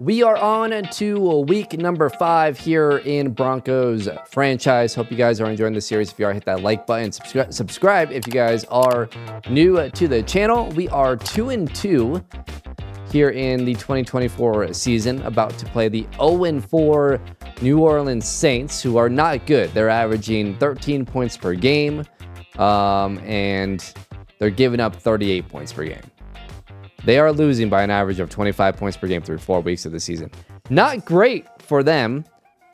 We are on to week number 5 here in Broncos franchise. Hope you guys are enjoying the series. If you are, hit that like button. Subscribe if you guys are new to the channel. We are 2-2 here in the 2024 season, about to play the 0-4 New Orleans Saints, who are not good. They're averaging 13 points per game, and they're giving up 38 points per game. They are losing by an average of 25 points per game through 4 weeks of the season. Not great for them,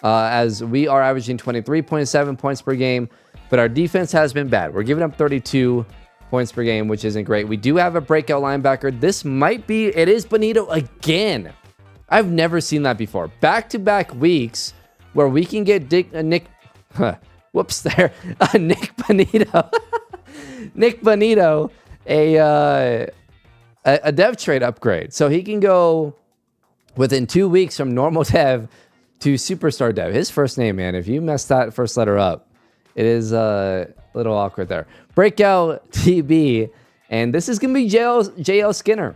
as we are averaging 23.7 points per game, but our defense has been bad. We're giving up 32 points per game, which isn't great. We do have a breakout linebacker. This might be, it is Bonito again. I've never seen that before. Back-to-back weeks where we can get Nick Bonito. Nick Bonito, a dev trade upgrade. So he can go within 2 weeks from normal dev to superstar dev. His first name, man, if you messed that first letter up, it is a little awkward there. Breakout TB, and this is going to be JL Skinner.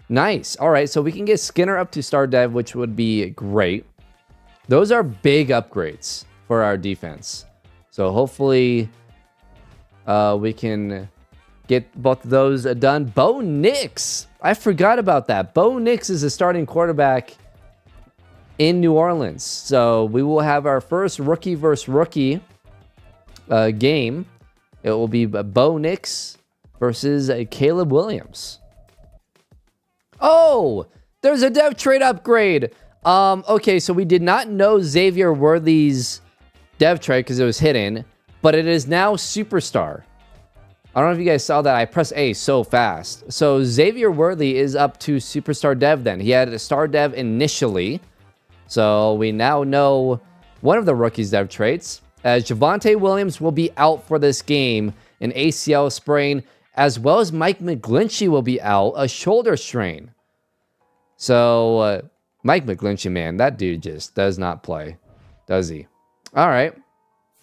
Nice. All right, so we can get Skinner up to star dev, which would be great. Those are big upgrades for our defense. So hopefully we can get both of those done. Bo Nix. I forgot about that. Bo Nix is a starting quarterback in New Orleans. So we will have our first rookie versus rookie game. It will be Bo Nix versus Caleb Williams. Oh, there's a dev trade upgrade. Okay, so we did not know Xavier Worthy's dev trade because it was hidden, but it is now superstar. I don't know if you guys saw that. I pressed A so fast. So Xavier Worthy is up to superstar dev then. He had a star dev initially. So we now know one of the rookies' dev traits, as Javonte Williams will be out for this game, an ACL sprain, as well as Mike McGlinchey will be out, a shoulder strain. So Mike McGlinchey, man, that dude just does not play, does he? All right.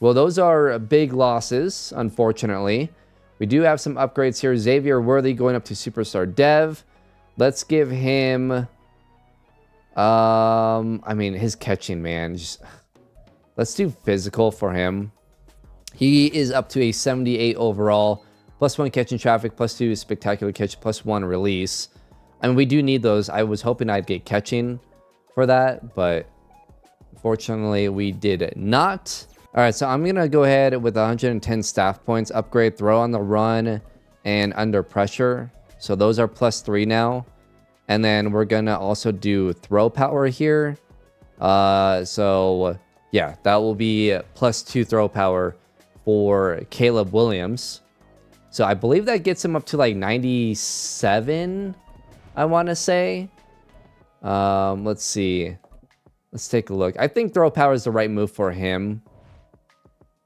Well, those are big losses, unfortunately. We do have some upgrades here. Xavier Worthy going up to superstar dev. Let's give him, I mean, his catching, man. Let's do physical for him. He is up to a 78 overall. +1 catching traffic, +2 spectacular catch, +1 release. I mean, we do need those. I was hoping I'd get catching for that, but unfortunately we did not. All right, so I'm going to go ahead with 110 staff points, upgrade throw on the run and under pressure. So those are +3 now. And then we're going to also do throw power here. So yeah, that will be +2 throw power for Caleb Williams. So I believe that gets him up to like 97, I want to say. Let's see. Let's take a look. I think throw power is the right move for him.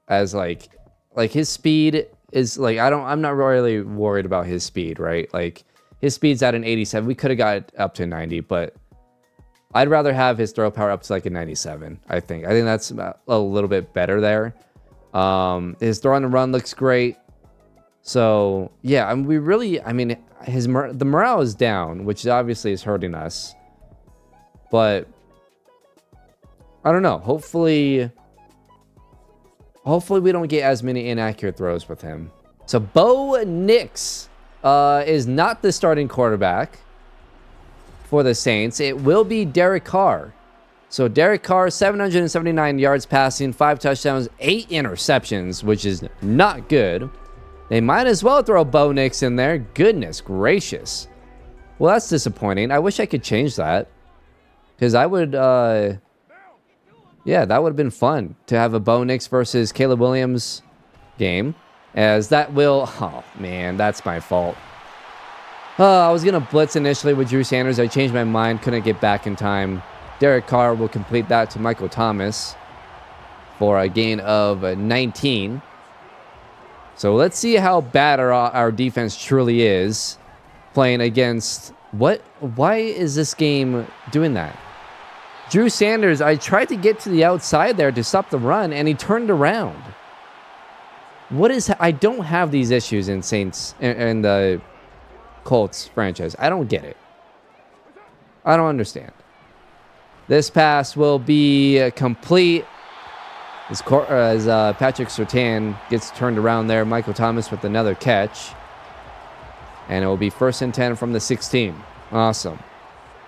As like his speed is like, I'm not really worried about his speed, right? Like his speed's at an 87. We could have got it up to 90, but I'd rather have his throw power up to like a 97. I think that's a little bit better there. His throw on the run looks great. So yeah, the morale is down, which obviously is hurting us. But I don't know. Hopefully we don't get as many inaccurate throws with him. So Bo Nix is not the starting quarterback for the Saints. It will be Derek Carr. So Derek Carr, 779 yards passing, 5 touchdowns, 8 interceptions, which is not good. They might as well throw Bo Nix in there. Goodness gracious. Well, that's disappointing. I wish I could change that. Because I would... yeah, that would have been fun to have a Bo Nix versus Caleb Williams game. As that will... Oh, man, that's my fault. I was going to blitz initially with Drew Sanders. I changed my mind. Couldn't get back in time. Derek Carr will complete that to Michael Thomas for a gain of 19. So let's see how bad our defense truly is playing against... What? Why is this game doing that? Drew Sanders, I tried to get to the outside there to stop the run, and he turned around. What is... I don't have these issues in Saints and the Colts franchise. I don't get it. I don't understand. This pass will be complete as Patrick Surtain gets turned around there. Michael Thomas with another catch. And it will be 1st and 10 from the 16. Awesome.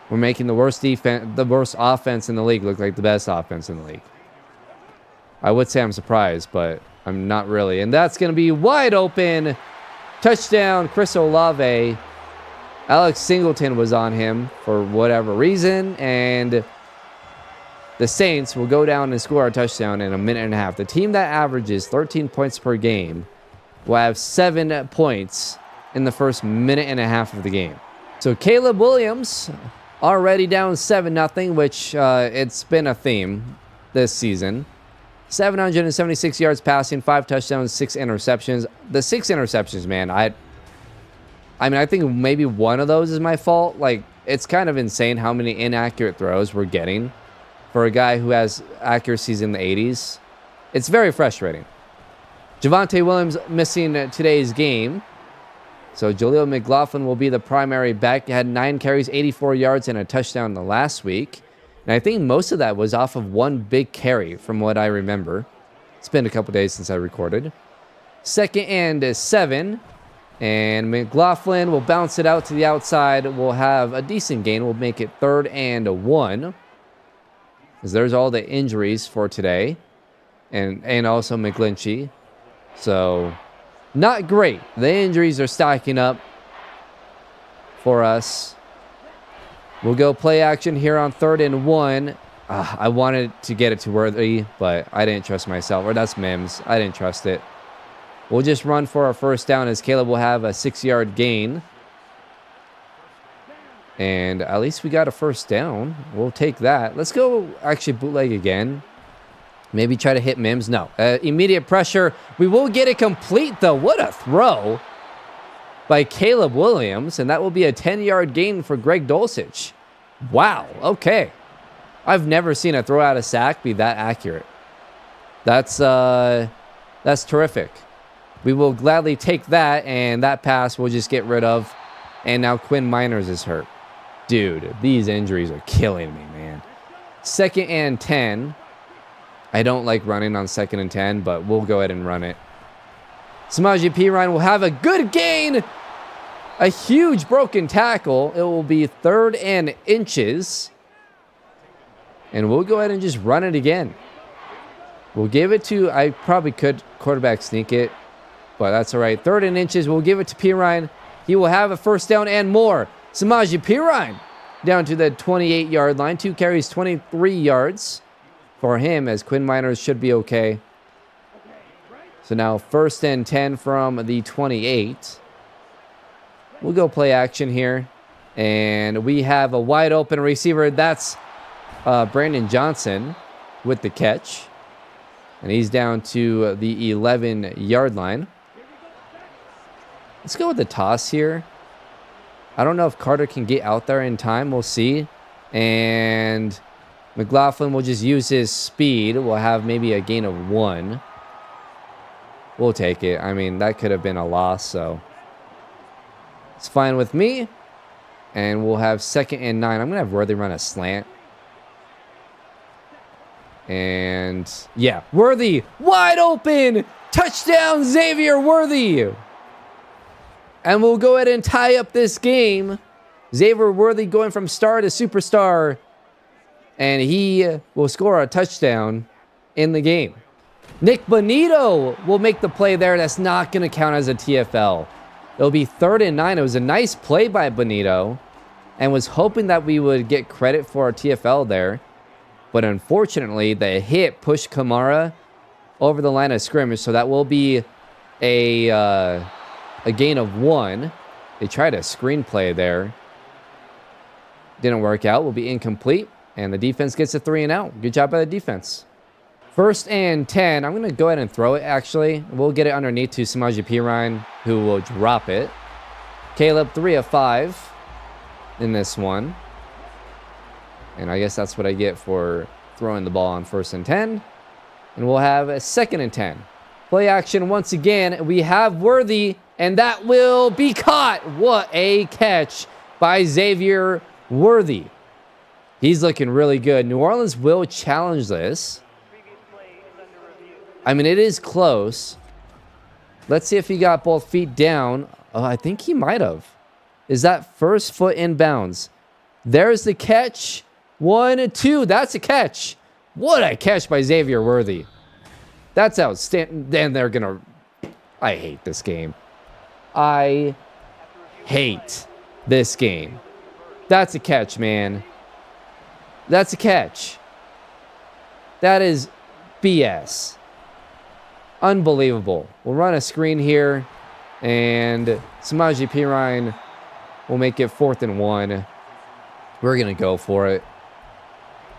We're making the worst offense in the league look like the best offense in the league. I would say I'm surprised, but I'm not really. And that's going to be wide open. Touchdown, Chris Olave. Alex Singleton was on him for whatever reason. And the Saints will go down and score a touchdown in a minute and a half. The team that averages 13 points per game will have 7 points in the first minute and a half of the game. So Caleb Williams already down 7-0, which it's been a theme this season. 776 yards passing, 5 touchdowns, 6 interceptions. The 6 interceptions, man, I mean, I think maybe one of those is my fault. Like, it's kind of insane how many inaccurate throws we're getting for a guy who has accuracies in the 80s. It's very frustrating. Javonte Williams missing today's game. So Jaleel McLaughlin will be the primary back. He had 9 carries, 84 yards, and a touchdown the last week. And I think most of that was off of one big carry from what I remember. It's been a couple days since I recorded. 2nd and 7. And McLaughlin will bounce it out to the outside. We'll have a decent gain. We'll make it 3rd and 1. Because there's all the injuries for today. And also McGlinchey. So, not great. The injuries are stacking up for us. We'll go play action here on 3rd and 1. I wanted to get it to Worthy, but I didn't trust myself. Or that's Mims. I didn't trust it. We'll just run for our 1st down as Caleb will have a 6-yard gain. And at least we got a 1st down. We'll take that. Let's go actually bootleg again. Maybe try to hit Mims. No. Immediate pressure. We will get it complete, though. What a throw by Caleb Williams. And that will be a 10-yard gain for Greg Dulcich. Wow. Okay. I've never seen a throw out of sack be that accurate. That's terrific. We will gladly take that, and that pass we'll just get rid of. And now Quinn Miners is hurt. Dude, these injuries are killing me, man. 2nd and 10. I don't like running on 2nd and 10, but we'll go ahead and run it. Samaje Perine will have a good gain. A huge broken tackle. It will be 3rd and inches. And we'll go ahead and just run it again. We'll give it to, I probably could quarterback sneak it, but that's all right. 3rd and inches. We'll give it to Perine. He will have a 1st down and more. Samaje Perine down to the 28-yard line. 2 carries, 23 yards for him, as Quinn Miners should be okay. So now 1st and 10 from the 28. We'll go play action here. And we have a wide open receiver. That's Brandon Johnson with the catch. And he's down to the 11-yard line. Let's go with the toss here. I don't know if Carter can get out there in time. We'll see. And McLaughlin will just use his speed. We'll have maybe a gain of 1. We'll take it. I mean, that could have been a loss, so it's fine with me. And we'll have 2nd and 9. I'm going to have Worthy run a slant. And, yeah, Worthy, wide open. Touchdown, Xavier Worthy. And we'll go ahead and tie up this game. Xavier Worthy going from star to superstar. And he will score a touchdown in the game. Nick Bonito will make the play there. That's not going to count as a TFL. It'll be 3rd and 9. It was a nice play by Bonito. And was hoping that we would get credit for a TFL there. But unfortunately, the hit pushed Kamara over the line of scrimmage. So that will be a gain of 1. They tried a screenplay there. Didn't work out. Will be incomplete. And the defense gets a 3 and out. Good job by the defense. 1st and 10. I'm going to go ahead and throw it, actually. We'll get it underneath to Samaje Perine, who will drop it. Caleb, 3 of 5 in this one. And I guess that's what I get for throwing the ball on 1st and 10. And we'll have a 2nd and 10. Play action once again. We have Worthy, and that will be caught. What a catch by Xavier Worthy. He's looking really good. New Orleans will challenge this. I mean, it is close. Let's see if he got both feet down. Oh, I think he might have. Is that first foot in bounds? There's the catch. 1 and 2. That's a catch. What a catch by Xavier Worthy. That's outstanding. Then they're going to... I hate this game. I hate this game. That's a catch, man. That's a catch. That is BS. Unbelievable. We'll run a screen here, and Samaje Perine will make it 4th and 1. We're going to go for it.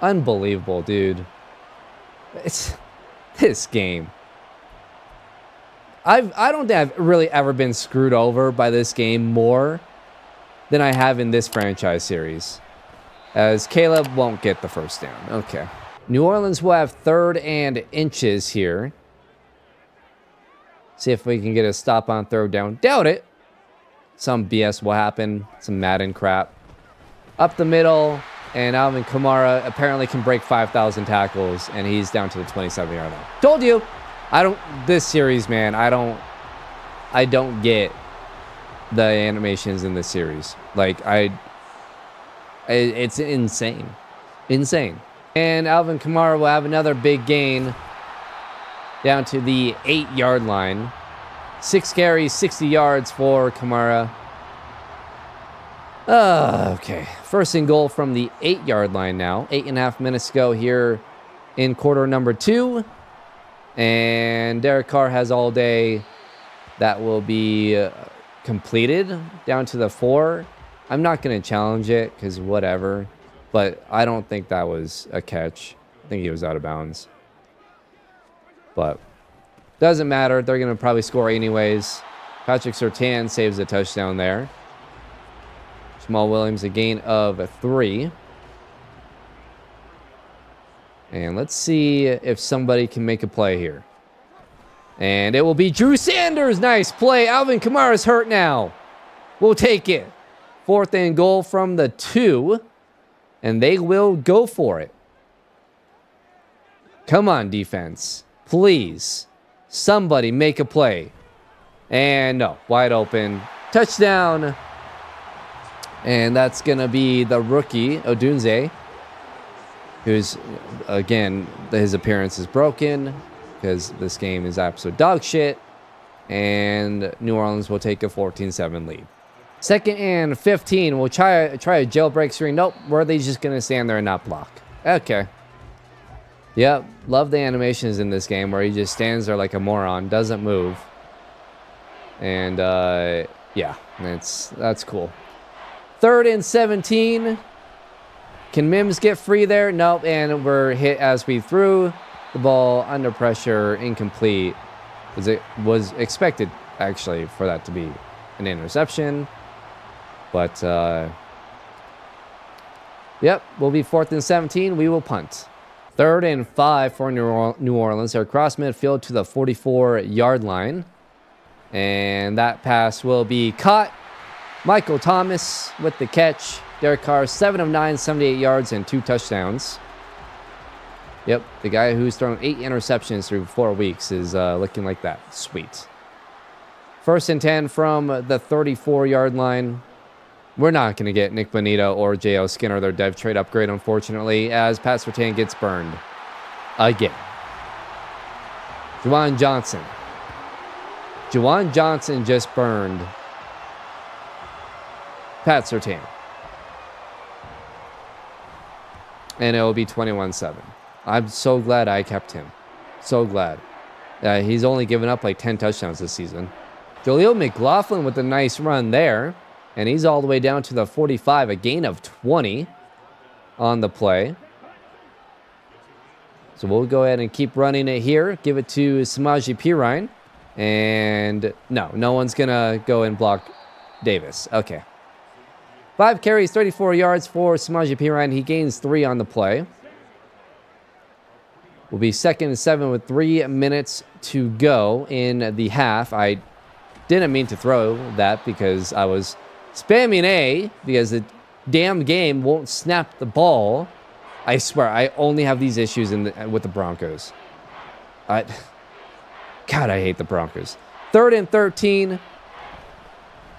Unbelievable, dude. It's this game. I don't think I've really ever been screwed over by this game more than I have in this franchise series. As Caleb won't get the first down. Okay. New Orleans will have 3rd and inches here. See if we can get a stop on 3rd down. Doubt it. Some BS will happen. Some Madden crap. Up the middle. And Alvin Kamara apparently can break 5,000 tackles. And he's down to the 27-yard line. Told you. This series, man, I don't get the animations in this series. Like, it's insane. Insane. And Alvin Kamara will have another big gain down to the 8-yard line. 6 carries, 60 yards for Kamara. Okay. 1st and goal from the 8-yard line now. 8.5 minutes to go here in quarter number 2. And Derek Carr has all day. That will be completed down to the 4. I'm not going to challenge it because whatever. But I don't think that was a catch. I think he was out of bounds. But doesn't matter. They're going to probably score anyways. Patrick Surtain saves a touchdown there. Jamal Williams a gain of 3. And let's see if somebody can make a play here. And it will be Drew Sanders. Nice play. Alvin Kamara's hurt now. We'll take it. 4th and goal from the 2. And they will go for it. Come on, defense. Please. Somebody make a play. And no. Wide open. Touchdown. And that's going to be the rookie, Odunze. Who's, again, his appearance is broken because this game is absolute dog shit. And New Orleans will take a 14-7 lead. 2nd and 15. We'll try a jailbreak screen. Nope. Worthy's just going to stand there and not block. Okay. Yep. Love the animations in this game where he just stands there like a moron. Doesn't move. And, yeah. That's cool. 3rd and 17. Can Mims get free there? Nope. And we're hit as we threw the ball under pressure, incomplete. It was expected, actually, for that to be an interception. But, yep, we'll be 4th and 17. We will punt. 3rd and 5 for New Orleans. They're across midfield to the 44-yard line. And that pass will be caught. Michael Thomas with the catch. Derek Carr, 7 of 9, 78 yards, and 2 touchdowns. Yep, the guy who's thrown 8 interceptions through 4 weeks is looking like that. Sweet. 1st and 10 from the 34-yard line. We're not going to get Nick Bonita or J.O. Skinner, their dev trade upgrade, unfortunately, as Pat Surtain gets burned. Again. Juwan Johnson. Juwan Johnson just burned Pat Surtain. And it will be 21-7. I'm so glad I kept him. So glad. He's only given up like 10 touchdowns this season. Jaleel McLaughlin with a nice run there. And he's all the way down to the 45. A gain of 20 on the play. So we'll go ahead and keep running it here. Give it to Samaje Perine. And no one's going to go and block Davis. Okay. 5 carries, 34 yards for Samaje Perine. He gains 3 on the play. Will be 2nd and 7 with 3 minutes to go in the half. I didn't mean to throw that because I was spamming A because damn game won't snap the ball. I swear, I only have these issues with the Broncos. God, I hate the Broncos. 3rd and 13.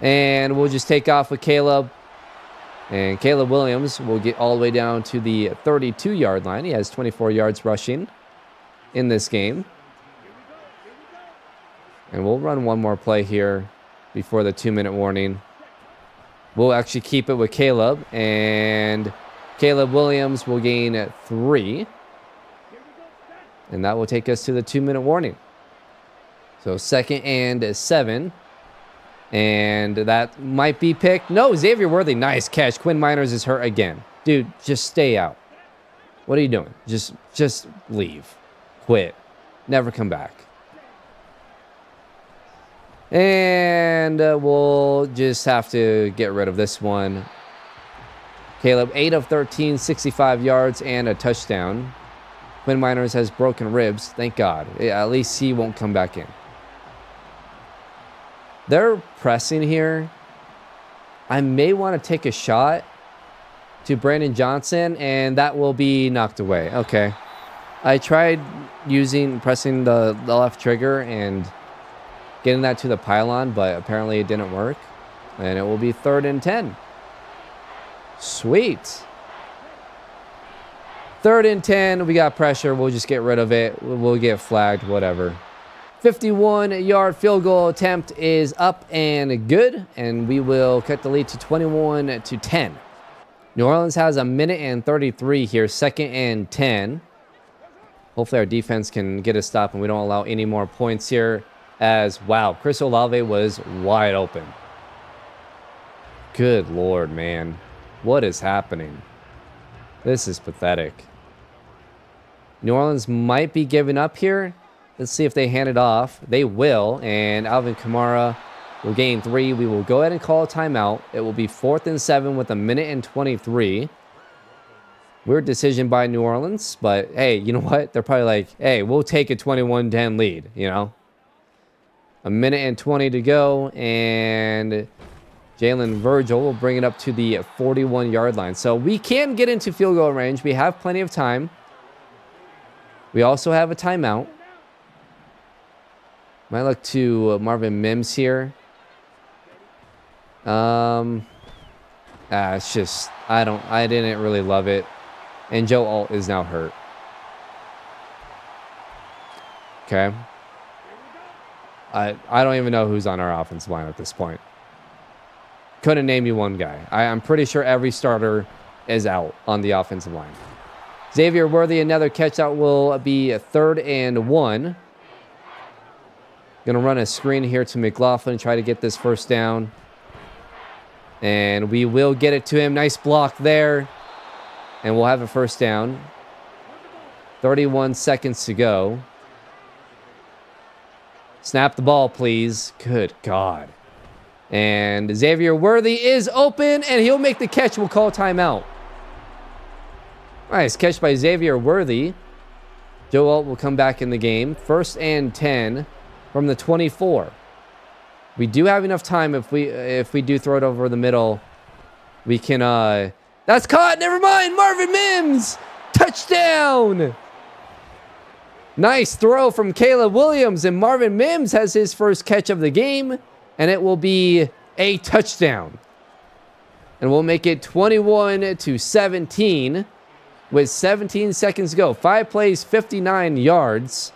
And we'll just take off with Caleb. And Caleb Williams will get all the way down to the 32-yard line. He has 24 yards rushing in this game. And we'll run one more play here before the 2-minute warning. We'll actually keep it with Caleb. And Caleb Williams will gain 3. And that will take us to the 2-minute warning. So 2nd and 7. And that might be picked. No, Xavier Worthy. Nice catch. Quinn Miners is hurt again. Dude, just stay out. What are you doing? Just leave. Quit. Never come back. And we'll just have to get rid of this one. Caleb, 8 of 13, 65 yards and a touchdown. Quinn Miners has broken ribs. Thank God. At least he won't come back in. They're pressing here. I may want to take a shot to Brandon Johnson, and that will be knocked away. Okay. I tried pressing the left trigger and getting that to the pylon, but apparently it didn't work. And it will be 3rd and 10. Sweet. 3rd and 10. We got pressure. We'll just get rid of it. We'll get flagged, whatever. 51-yard field goal attempt is up and good, and we will cut the lead to 21-10. New Orleans has a minute and 33 here, 2nd and 10. Hopefully our defense can get a stop and we don't allow any more points here. As, wow, Chris Olave was wide open. Good Lord, man. What is happening? This is pathetic. New Orleans might be giving up here. Let's see if they hand it off. They will, and Alvin Kamara will gain 3. We will go ahead and call a timeout. It will be 4th and 7 with a minute and 23. Weird decision by New Orleans, but hey, you know what? They're probably like, hey, we'll take a 21-10 lead, you know? A minute and 20 to go, and Jalen Virgil will bring it up to the 41-yard line. So we can get into field goal range. We have plenty of time. We also have a timeout. Might look to Marvin Mims here. It's just, I didn't really love it. And Joe Alt is now hurt. Okay. I don't even know who's on our offensive line at this point. Couldn't name you one guy. I'm pretty sure every starter is out on the offensive line. Xavier Worthy, another catch that will be 3rd and 1. Going to run a screen here to McLaughlin, try to get this 1st down. And we will get it to him. Nice block there. And we'll have a 1st down. 31 seconds to go. Snap the ball, please. Good God. And Xavier Worthy is open, and he'll make the catch. We'll call timeout. Nice catch by Xavier Worthy. Joe Alt will come back in the game. 1st and 10 from the 24. We do have enough time if we do throw it over the middle. We can that's caught. Never mind. Marvin Mims. Touchdown. Nice throw from Caleb Williams, and Marvin Mims has his 1st catch of the game, and it will be a touchdown. And we'll make it 21-17 with 17 seconds to go. 5 plays, 59 yards.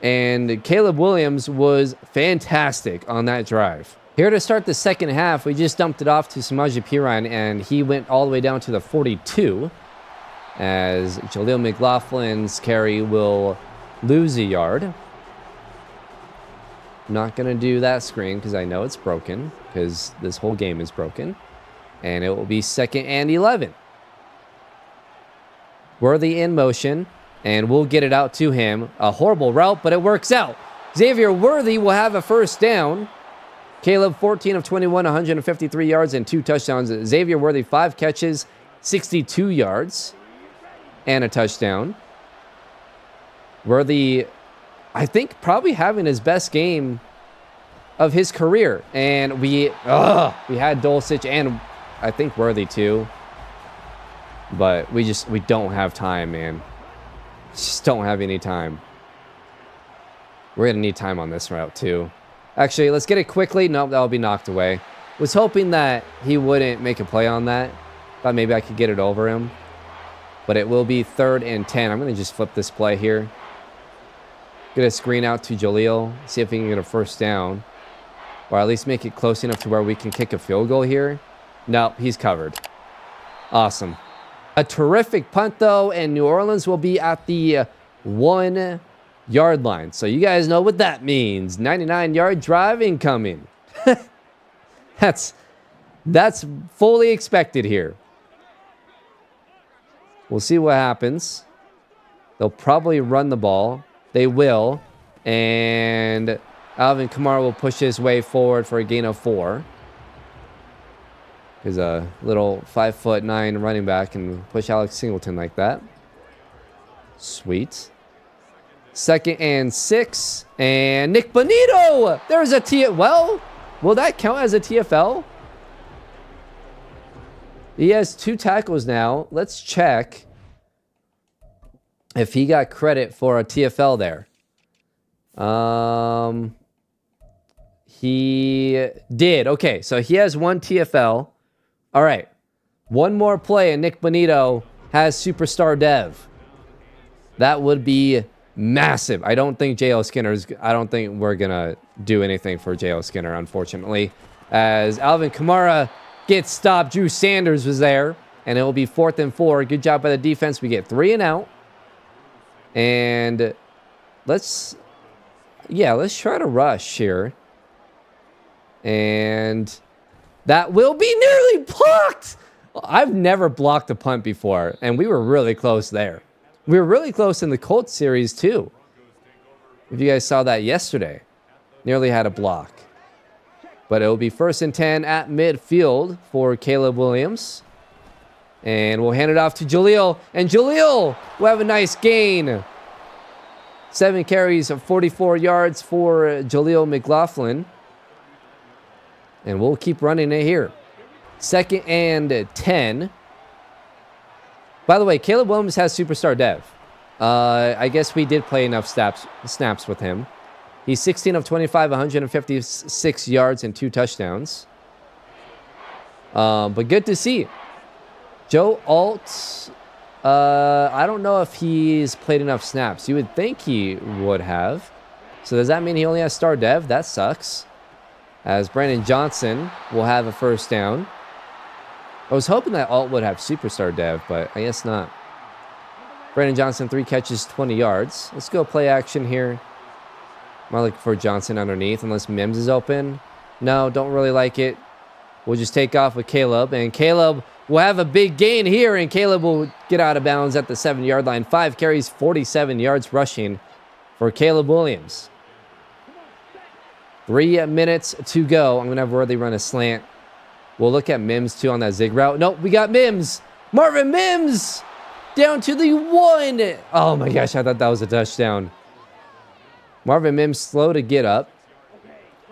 And Caleb Williams was fantastic on that drive. Here to start the 2nd half, we just dumped it off to Samaje Perine, and he went all the way down to the 42. As Jaleel McLaughlin's carry will lose a yard. I'm not going to do that screen because I know it's broken, because this whole game is broken. And it will be 2nd and 11. Worthy in motion, and we'll get it out to him. A horrible route, but it works out. Xavier Worthy will have a 1st down. Caleb, 14 of 21, 153 yards and 2 touchdowns. Xavier Worthy, 5 catches, 62 yards. And a touchdown. Worthy, I think, probably having his best game of his career. And we had Dulcich and I think worthy too. But we don't have time, man. Just don't have any time. We're going to need time on this route too. Actually, let's get it quickly. Nope, that'll be knocked away. Was hoping that he wouldn't make a play on that. Thought maybe I could get it over him. But it will be 3rd and 10. I'm going to just flip this play here. Get a screen out to Jaleel. See if he can get a first down. Or at least make it close enough to where we can kick a field goal here. Nope, he's covered. Awesome. A terrific punt, though. And New Orleans will be at the 1-yard line. So you guys know what that means. 99-yard drive incoming. That's fully expected here. We'll see what happens. They'll probably run the ball. They will. And Alvin Kamara will push his way forward for a gain of 4. Because a little 5'9" running back can push Alex Singleton like that. Sweet. 2nd and 6. And Nick Bonito! There's a TFL. Well, will that count as a TFL? He has 2 tackles now. Let's check if he got credit for a TFL there. He did. Okay, so he has 1 TFL. All right. 1 more play and Nick Bonito has superstar dev. That would be massive. I don't think we're going to do anything for J.L. Skinner, unfortunately. As Alvin Kamara gets stopped. Drew Sanders was there. And it will be 4th and 4. Good job by the defense. We get 3 and out. And let's try to rush here. And that will be nearly blocked. I've never blocked a punt before. And we were really close there. We were really close in the Colts series too. If you guys saw that yesterday. Nearly had a block. But it will be 1st and 10 at midfield for Caleb Williams. And we'll hand it off to Jaleel. And Jaleel will have a nice gain. 7 carries of 44 yards for Jaleel McLaughlin. And we'll keep running it here. 2nd and 10. By the way, Caleb Williams has superstar dev. I guess we did play enough snaps with him. He's 16 of 25, 156 yards and 2 touchdowns. But good to see. Joe Alt, I don't know if he's played enough snaps. You would think he would have. So does that mean he only has star dev? That sucks. As Brandon Johnson will have a first down. I was hoping that Alt would have superstar dev, but I guess not. Brandon Johnson, 3 catches, 20 yards. Let's go play action here. Am I looking for Johnson underneath unless Mims is open? No, don't really like it. We'll just take off with Caleb. And Caleb will have a big gain here. And Caleb will get out of bounds at the 7-yard line. 5 carries, 47 yards rushing for Caleb Williams. 3 minutes to go. I'm going to have Worthy run a slant. We'll look at Mims too on that zig route. Nope, we got Mims. Marvin Mims down to the 1. Oh my gosh, I thought that was a touchdown. Marvin Mims slow to get up.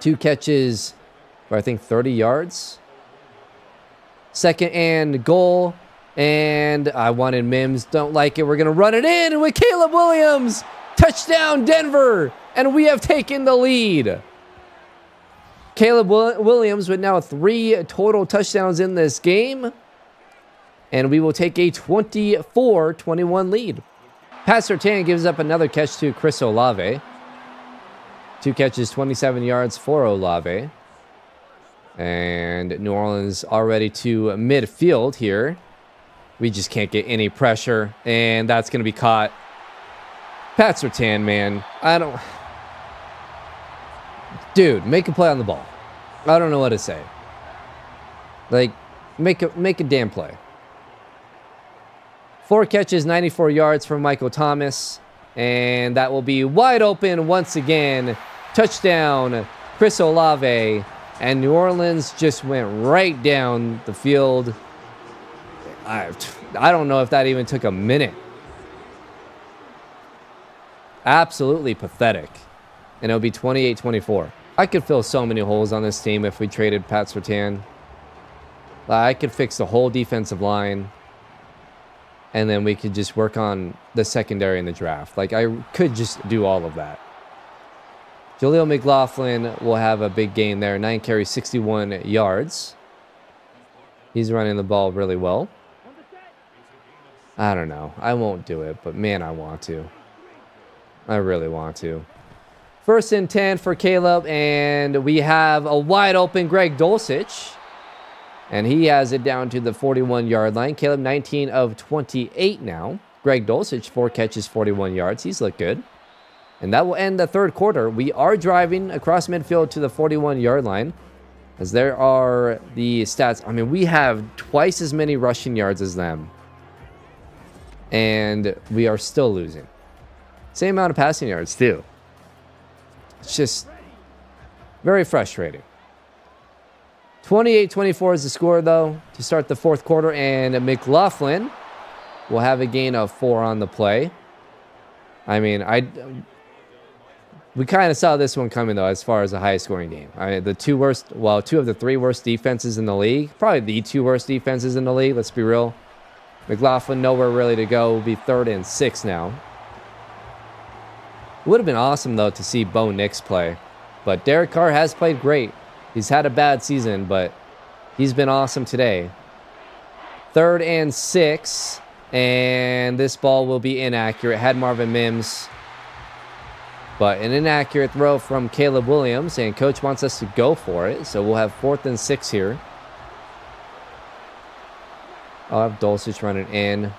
2 catches for I think 30 yards. 2nd and goal. And I wanted Mims. Don't like it. We're going to run it in with Caleb Williams. Touchdown Denver. And we have taken the lead. Caleb Williams with now 3 total touchdowns in this game. And we will take a 24-21 lead. Pat Surtain gives up another catch to Chris Olave. 2 catches, 27 yards for Olave. And New Orleans already to midfield here. We just can't get any pressure. And that's going to be caught. Pat Surtain, man. Dude, make a play on the ball. I don't know what to say. Like, make a damn play. 4 catches, 94 yards from Michael Thomas. And that will be wide open once again. Touchdown, Chris Olave. And New Orleans just went right down the field. I don't know if that even took a minute. Absolutely pathetic. And it'll be 28-24. I could fill so many holes on this team if we traded Pat Surtain. I could fix the whole defensive line, and then we could just work on the secondary in the draft. Like, I could just do all of that. Jaleel McLaughlin will have a big game there. 9 carries, 61 yards. He's running the ball really well. I don't know. I won't do it, but man, I want to. I really want to. 1st and 10 for Caleb, and we have a wide open Greg Dulcich. And he has it down to the 41-yard line. Caleb, 19 of 28 now. Greg Dulcich, 4 catches, 41 yards. He's looked good. And that will end the third quarter. We are driving across midfield to the 41-yard line. As there are the stats. I mean, we have twice as many rushing yards as them. And we are still losing. Same amount of passing yards, too. It's just very frustrating. 28-24 is the score, though, to start the fourth quarter. And McLaughlin will have a gain of 4 on the play. I mean, we kind of saw this one coming, though, as far as a high-scoring game. I mean, two of the 3 worst defenses in the league. Probably the 2 worst defenses in the league, let's be real. McLaughlin nowhere really to go. Will be 3rd and 6 now. It would have been awesome, though, to see Bo Nix play. But Derek Carr has played great. He's had a bad season, but he's been awesome today. 3rd and 6. And this ball will be inaccurate. Had Marvin Mims. But an inaccurate throw from Caleb Williams. And coach wants us to go for it. So we'll have 4th and 6 here. I'll have Dulcich running in.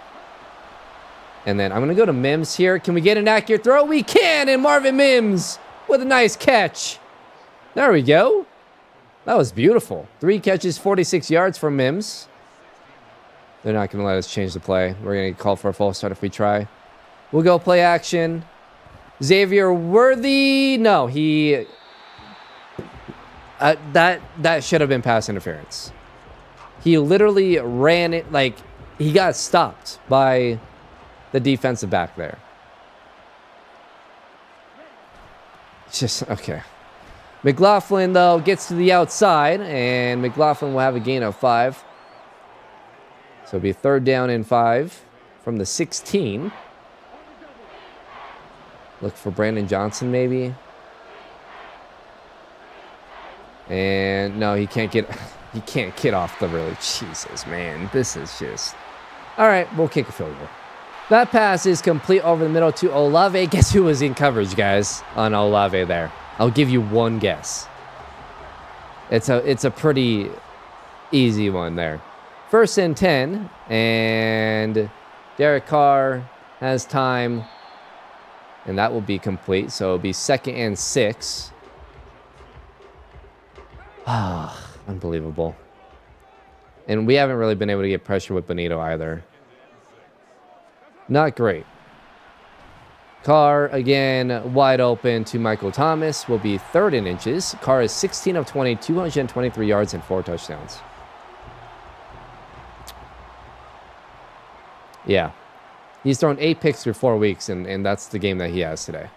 And then I'm going to go to Mims here. Can we get an accurate throw? We can! And Marvin Mims with a nice catch. There we go. That was beautiful. 3 catches, 46 yards from Mims. They're not going to let us change the play. We're going to call for a false start if we try. We'll go play action. Xavier Worthy. No, he... that should have been pass interference. He literally ran it like he got stopped by the defensive back there. It's just, okay. McLaughlin, though, gets to the outside, and McLaughlin will have a gain of 5. So it'll be 3rd down and 5 from the 16. Look for Brandon Johnson, maybe. And no, he can't get off the really. Jesus, man. This is just... All right, we'll kick a field goal. That pass is complete over the middle to Olave. Guess who was in coverage, guys, on Olave there? I'll give you one guess. It's a pretty easy one there. 1st and 10, and Derek Carr has time, and that will be complete. So it'll be 2nd and 6. Ah, unbelievable. And we haven't really been able to get pressure with Benito either. Not great. Carr, again, wide open to Michael Thomas. Will be 3rd in inches. Carr is 16 of 20, 223 yards and 4 touchdowns. Yeah. He's thrown 8 picks through 4 weeks, and that's the game that he has today.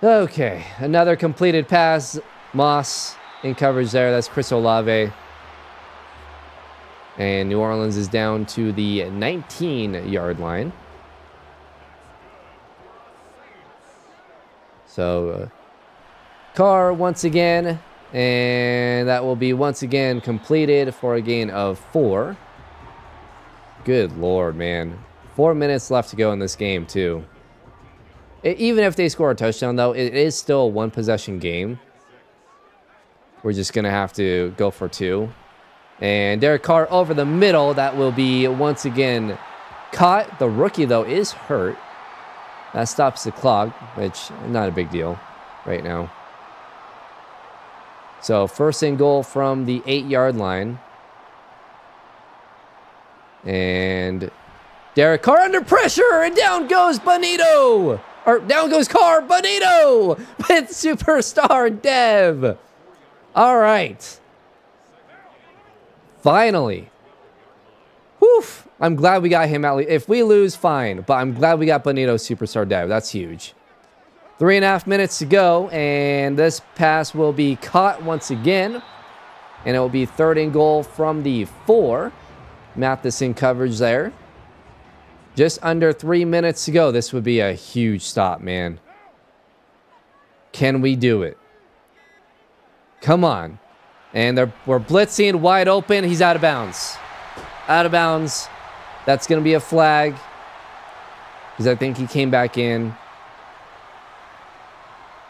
Okay. Another completed pass. Moss in coverage there. That's Chris Olave. And New Orleans is down to the 19-yard line. So, Carr once again, and that will be once again completed for a gain of 4. Good Lord, man. 4 minutes left to go in this game, too. Even if they score a touchdown, though, it is still a 1-possession game. We're just going to have to go for 2. And Derek Carr over the middle. That will be once again caught. The rookie, though, is hurt. That stops the clock, which not a big deal right now. So 1st and goal from the 8-yard line. And Derek Carr under pressure, and down goes Bonito. Or down goes Carr. Bonito with superstar Dev. All right. Finally. Whew. I'm glad we got him out. If we lose, fine. But I'm glad we got Bonito superstar Dev. That's huge. 3.5 minutes to go. And this pass will be caught once again. And it will be 3rd and goal from the 4. Matheson coverage there. Just under 3 minutes to go. This would be a huge stop, man. Can we do it? Come on. And we're blitzing wide open. He's out of bounds. Out of bounds. That's going to be a flag. Because I think he came back in.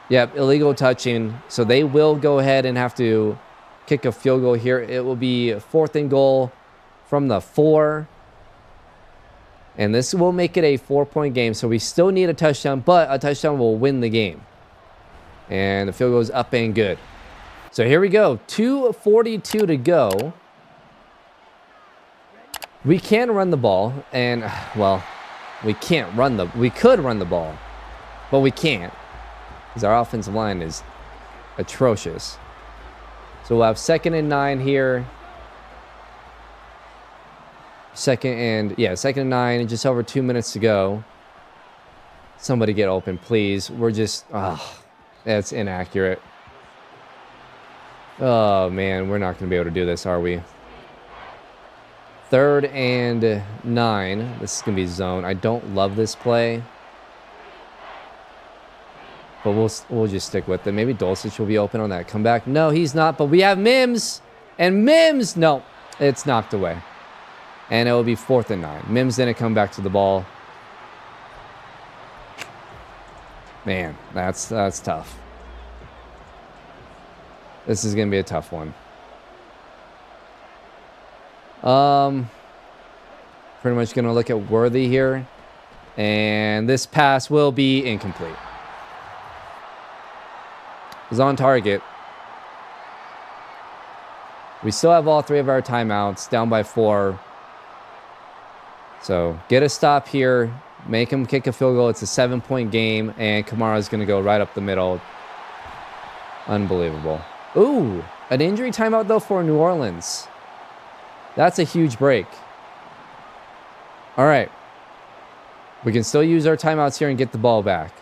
Yep, illegal touching. So they will go ahead and have to kick a field goal here. It will be 4th and goal from the 4. And this will make it a 4-point game. So we still need a touchdown, but a touchdown will win the game. And the field goal is up and good. So here we go. 2:42 to go. We can run the ball. And, well, we can't run the... We could run the ball, but we can't. Because our offensive line is atrocious. So we'll have 2nd and 9 here. 2nd and 9. Just over 2 minutes to go. Somebody get open, please. We're just... that's inaccurate. Oh, man. We're not going to be able to do this, are we? 3rd and 9. This is going to be zone. I don't love this play. But we'll just stick with it. Maybe Dulcich will be open on that comeback. No, he's not. But we have Mims. And Mims, no, it's knocked away. And it will be 4th and 9. Mims didn't come back to the ball. Man, that's tough. This is going to be a tough one. Pretty much going to look at Worthy here. And this pass will be incomplete. Is on target. We still have all 3 of our timeouts, down by 4. So get a stop here, make him kick a field goal. It's a 7-point game, and Kamara's going to go right up the middle. Unbelievable. Ooh, an injury timeout though for New Orleans. That's a huge break. All right. We can still use our timeouts here and get the ball back.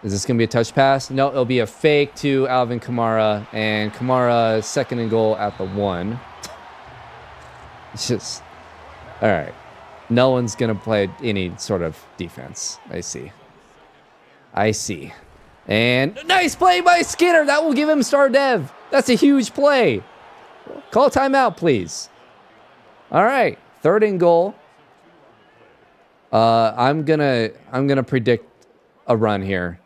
Is this going to be a touch pass? No, it'll be a fake to Alvin Kamara. And Kamara, 2nd and goal at the 1. It's just... All right. No one's going to play any sort of defense. I see. And nice play by Skinner. That will give him star dev. That's a huge play. Call timeout, please. All right. 3rd and goal. I'm gonna predict a run here.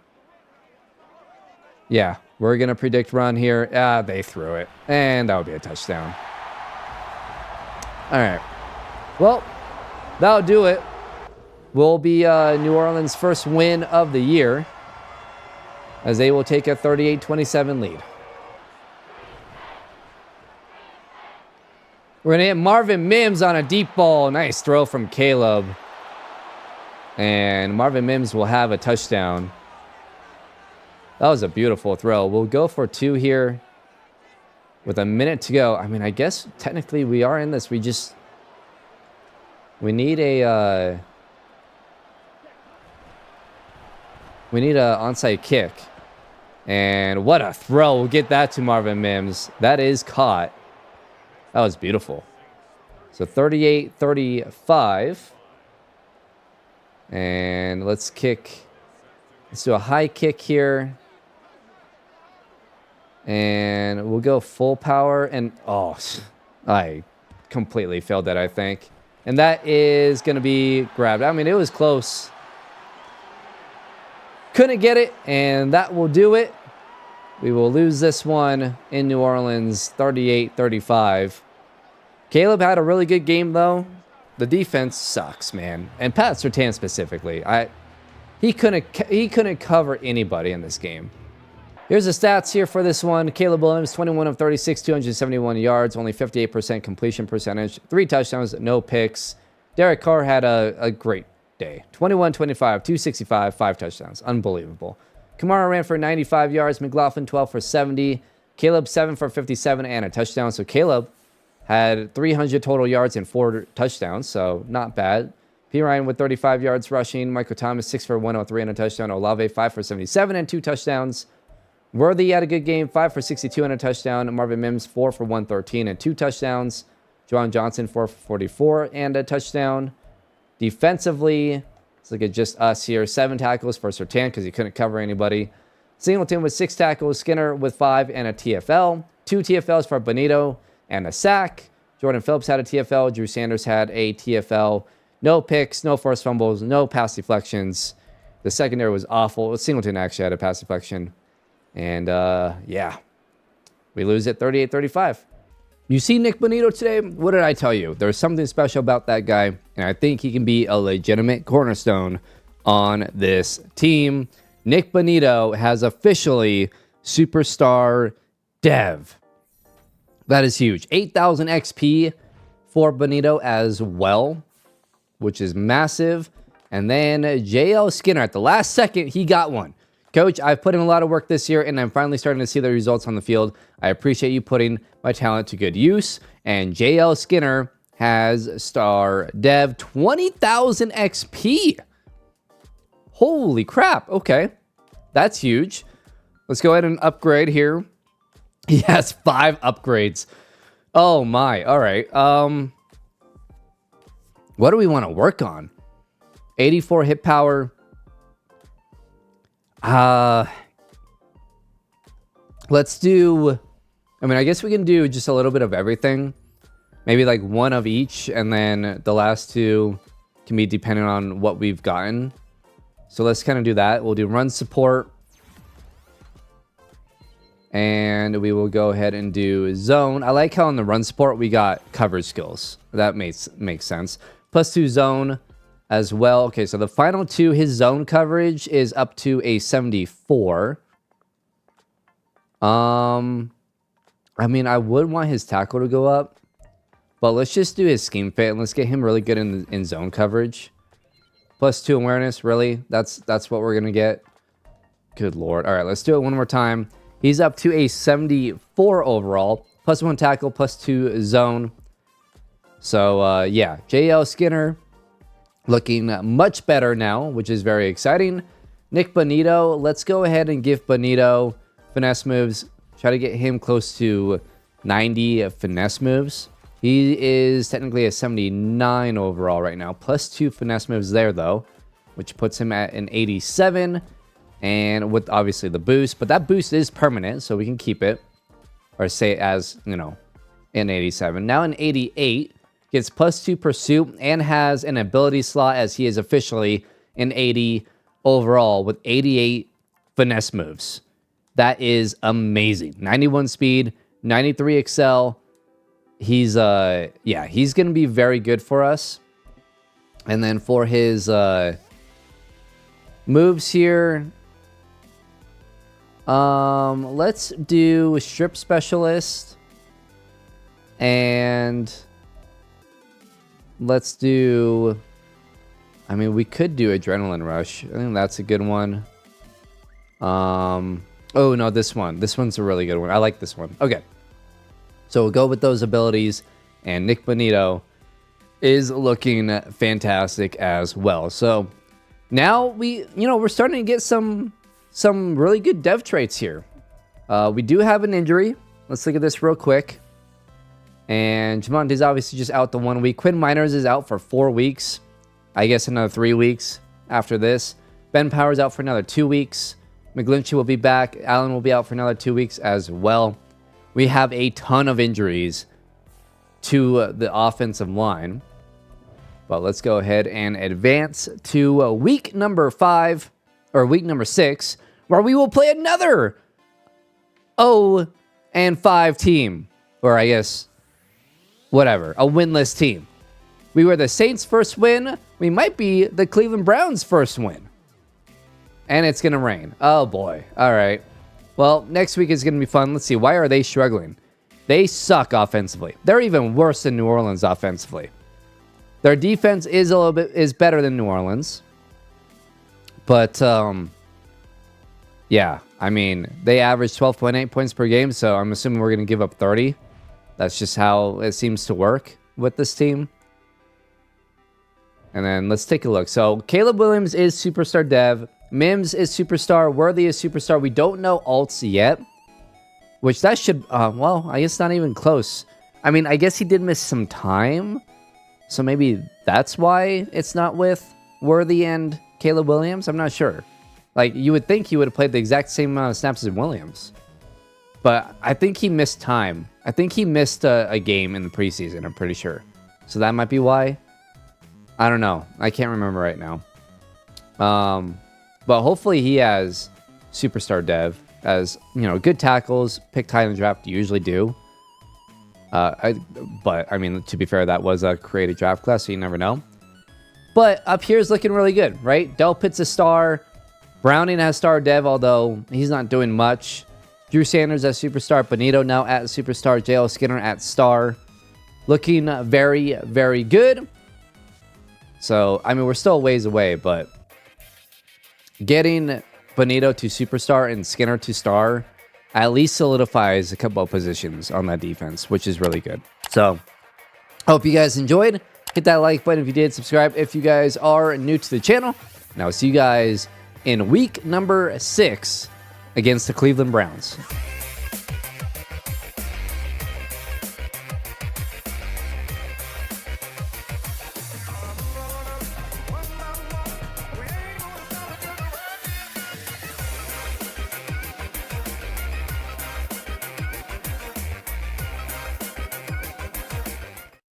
Yeah, we're going to predict run here. They threw it. And that would be a touchdown. All right. Well, that'll do it. Will be New Orleans' first win of the year, as they will take a 38-27 lead. We're going to hit Marvin Mims on a deep ball. Nice throw from Caleb. And Marvin Mims will have a touchdown. That was a beautiful throw. We'll go for 2 here with a minute to go. I mean, I guess technically we are in this. We need a onside kick. And what a throw. We'll get that to Marvin Mims. That is caught. That was beautiful. So 38-35. And let's kick. Let's do a high kick here. And we'll go full power. And, I completely failed that, I think. And that is going to be grabbed. I mean, it was close. Couldn't get it, and that will do it. We will lose this one in New Orleans, 38-35. Caleb had a really good game, though. The defense sucks, man. And Pat Surtain specifically. He couldn't cover anybody in this game. Here's the stats here for this one. Caleb Williams, 21 of 36, 271 yards, only 58% completion percentage, 3 touchdowns, no picks. Derek Carr had a great day. 21-25, 265, 5 touchdowns. Unbelievable. Kamara ran for 95 yards. McLaughlin, 12 for 70. Caleb, 7 for 57 and a touchdown. So Caleb had 300 total yards and 4 touchdowns, so not bad. P. Ryan with 35 yards rushing. Michael Thomas, 6 for 103 and a touchdown. Olave, 5 for 77 and 2 touchdowns. Worthy had a good game, 5 for 62 and a touchdown. Marvin Mims, 4 for 113 and 2 touchdowns. Juwan Johnson, 4 for 44 and a touchdown. Defensively, let's look at just us here. 7 tackles for Surtain because he couldn't cover anybody. Singleton with 6 tackles. Skinner with 5 and a TFL. 2 TFLs for Benito and a sack. Jordan Phillips had a TFL. Drew Sanders had a TFL. No picks, no forced fumbles, no pass deflections. The secondary was awful. Singleton actually had a pass deflection. And, yeah, we lose it 38-35. You see Nick Benito today? What did I tell you? There's something special about that guy, and I think he can be a legitimate cornerstone on this team. Nick Benito has officially superstar dev. That is huge. 8,000 XP for Benito as well, which is massive. And then JL Skinner, at the last second, he got one. Coach, I've put in a lot of work this year, and I'm finally starting to see the results on the field. I appreciate you putting my talent to good use. And JL Skinner has star dev 20,000 XP. Holy crap. Okay. That's huge. Let's go ahead and upgrade here. He has 5 upgrades. Oh my. All right. What do we want to work on? 84 hit power. Let's do, I mean, I guess we can do just a little bit of everything. Maybe like one of each, and then the last 2 can be dependent on what we've gotten. So let's kind of do that. We'll do run support. And we will go ahead and do zone. I like how in the run support we got coverage skills. That makes sense. +2 zone as well. Okay, so the final 2, his zone coverage is up to a 74. I mean, I would want his tackle to go up, but let's just do his scheme fit and let's get him really good in zone coverage. +2 awareness, really? That's what we're gonna get. Good lord. All right, let's do it one more time. He's up to a 74 overall, +1 tackle, +2 zone. So yeah, JL Skinner looking much better now, which is very exciting. Nick Benito, let's go ahead and give Benito finesse moves. Try to get him close to 90 finesse moves. He is technically a 79 overall right now. +2 finesse moves there, though, which puts him at an 87. And with, obviously, the boost. But that boost is permanent, so we can keep it. Or say it as, you know, an 87. Now an 88. Gets +2 pursuit and has an ability slot as he is officially an 80 overall with 88 finesse moves. That is amazing. 91 speed, 93 excel. He's yeah, he's gonna be very good for us. And then for his moves here, let's do strip specialist, and let's do, I mean, we could do adrenaline rush. I think that's a good one. Oh no, this one's a really good one. I like this one. Okay, so we'll go with those abilities, and Nick Benito is looking fantastic as well. So now we're starting to get some really good dev traits here. We do have an injury. Let's look at this real quick. And Jamonte's obviously just out the 1 week. Quinn Miners is out for 4 weeks. I guess another 3 weeks after this. Ben Powers out for another 2 weeks. McGlinchey will be back. Allen will be out for another 2 weeks as well. We have a ton of injuries to the offensive line. But let's go ahead and advance to week number 5, or week number 6, where we will play another 0-5 team. Or I guess, whatever, a winless team. We were the Saints' first win. We might be the Cleveland Browns' first win. And it's going to rain. Oh, boy. All right. Well, next week is going to be fun. Let's see. Why are they struggling? They suck offensively. They're even worse than New Orleans offensively. Their defense is better than New Orleans. But, yeah. I mean, they average 12.8 points per game, so I'm assuming we're going to give up 30. That's just how it seems to work with this team. And then let's take a look. So Caleb Williams is superstar dev. Mims is superstar. Worthy is superstar. We don't know alts yet, which that should, well, I guess not even close. I mean, I guess he did miss some time, so maybe that's why it's not with Worthy and Caleb Williams. I'm not sure. Like, you would think he would have played the exact same amount of snaps as Williams. But I think he missed time. I think he missed a game in the preseason, I'm pretty sure. So that might be why. I don't know. I can't remember right now. But hopefully he has superstar dev, as, you know, good tackles, picked high in the draft, usually do. But, I mean, to be fair, that was a creative draft class, so you never know. But up here is looking really good, right? Delpit's a star. Browning has star dev, although he's not doing much. Drew Sanders as superstar. Bonito now at superstar. JL Skinner at star. Looking very, very good. So, I mean, we're still a ways away, but getting Bonito to superstar and Skinner to star at least solidifies a couple of positions on that defense, which is really good. So, hope you guys enjoyed. Hit that like button if you did. Subscribe if you guys are new to the channel. And I'll see you guys in week number 6 against the Cleveland Browns.